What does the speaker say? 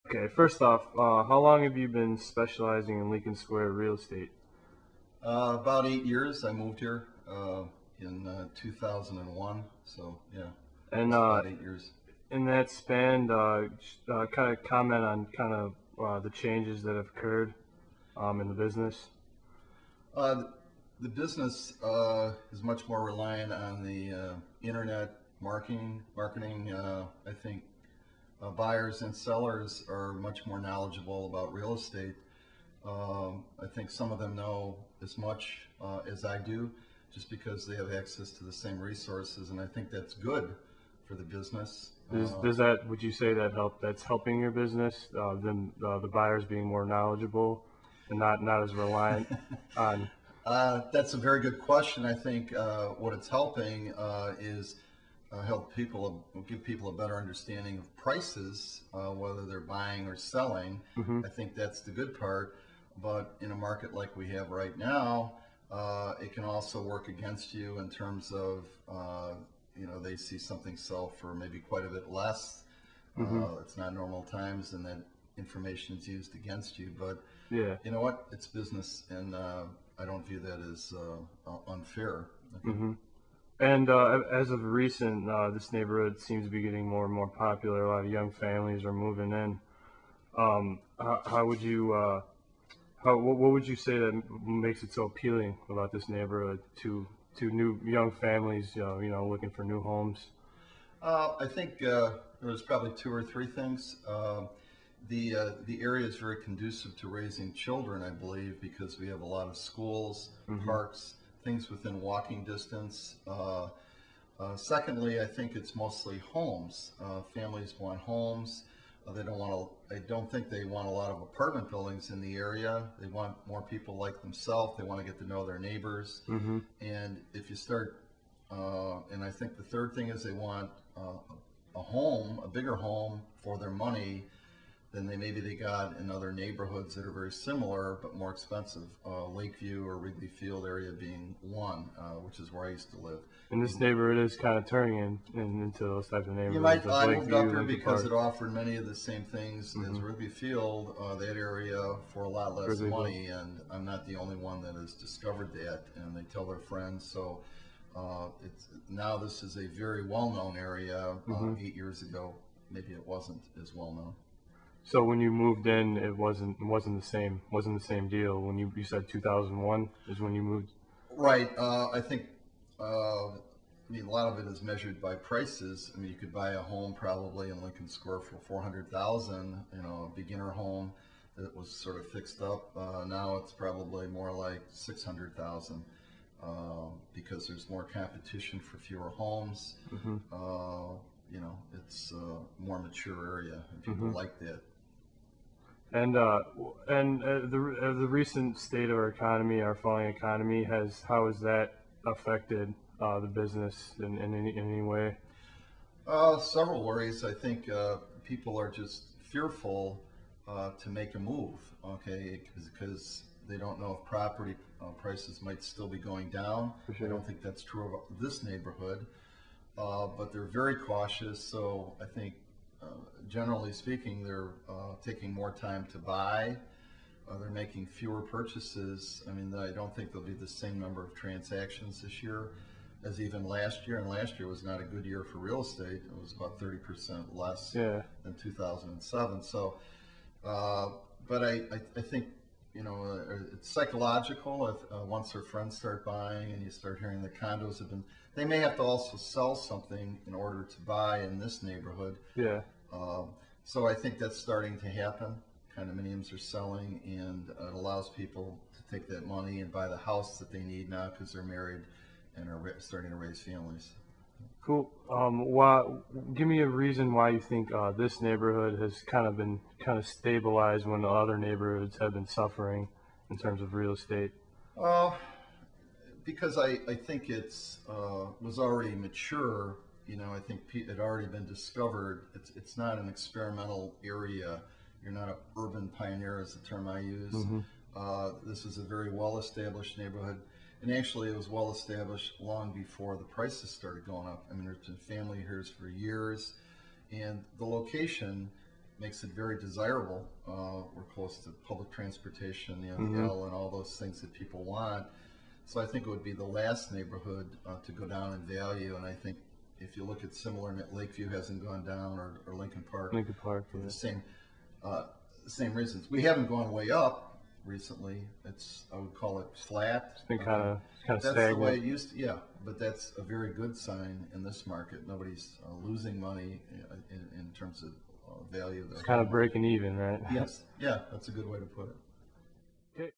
Okay, first off, how long have you been specializing in Lincoln Square real estate? About 8 years. I moved here in 2001. So yeah, And it's about 8 years. in that span, kind of comment on kind of the changes that have occurred in the business. Uh, the business is much more reliant on the internet marketing. I think buyers and sellers are much more knowledgeable about real estate. I think some of them know as much as I do, just because they have access to the same resources, and I think that's good for the business. Does that, would you say that that's helping your business, the buyers being more knowledgeable and not as reliant on? That's a very good question. I think what it's helping is give people a better understanding of prices, whether they're buying or selling. Hmm. I think that's the good part. But in a market like we have right now, it can also work against you in terms of, they see something sell for maybe quite a bit less. Hmm. It's not normal times, and that information is used against you. But Yeah. you know what? It's business, and I don't view that as unfair. Okay. Hmm. And as of recent, this neighborhood seems to be getting more and more popular. A lot of young families are moving in. How would you what would you say that makes it so appealing about this neighborhood to new young families, looking for new homes? I think there's probably two or three things. The area is very conducive to raising children, I believe, because we have a lot of schools, Hmm. parks, things within walking distance. Secondly, I think it's mostly homes. Families want homes. They don't want to. I don't think they want a lot of apartment buildings in the area. They want more people like themselves. They want to get to know their neighbors. Hmm. And if you start, and I think the third thing is they want a home, a bigger home for their money than they got in other neighborhoods that are very similar but more expensive. Lakeview or Wrigley Field area being one, which is where I used to live. And this neighborhood is kind of turning into those types of You neighborhoods, might. like I moved up Lakeview, here Lincoln because Park, it offered many of the same things as hmm Wrigley Field, that area for a lot less Wrigleyville. money, and I'm not the only one that has discovered that, and they tell their friends. So it's now this is a very well-known area. Hmm. 8 years ago, maybe it wasn't as well known. So when you moved in, it wasn't the same deal. When you said 2001 is when you moved. Right. I think. I mean, a lot of it is measured by prices. I mean, you could buy a home probably in Lincoln Square for 400,000. A beginner home that was sort of fixed up. Now it's probably more like 600,000, because there's more competition for fewer homes. Hmm. It's a more mature area, and people Hmm. like that. And the recent state of our economy, our falling economy, how has that affected the business in any way? Several worries. I think people are just fearful to make a move, okay, because they don't know if property prices might still be going down. For I sure. don't think that's true of this neighborhood, but they're very cautious. So I think, generally speaking, they're taking more time to buy. They're making fewer purchases. I mean, I don't think there'll be the same number of transactions this year as even last year. And last year was not a good year for real estate. It was about 30% less Yeah. than 2007. So, but I think, it's psychological. If once their friends start buying and you start hearing the condos have been, they may have to also sell something in order to buy in this neighborhood. Yeah. Um, so I think that's starting to happen. Condominiums are selling, and it allows people to take that money and buy the house that they need now because they're married and are starting to raise families. Cool. Why? Give me a reason why you think this neighborhood has been stabilized when the other neighborhoods have been suffering in terms of real estate. Uh, because I think it's was already mature. I think it had already been discovered. It's not an experimental area. You're not an urban pioneer, is the term I use. Hmm. This is a very well-established neighborhood, and actually, it was well-established long before the prices started going up. I mean, there's been family here for years, and the location makes it very desirable. We're close to public transportation, the L and all those things that people want. So I think it would be the last neighborhood to go down in value, and I think if you look at similar, Lakeview hasn't gone down, or Lincoln Park, for the same reasons. We haven't gone way up recently. I would call it flat. It's been kind of That's stagnant. the way it used to, yeah, but that's a very good sign in this market. Nobody's losing money in terms of value. It's kind of breaking even, right? Yes, yeah, that's a good way to put it.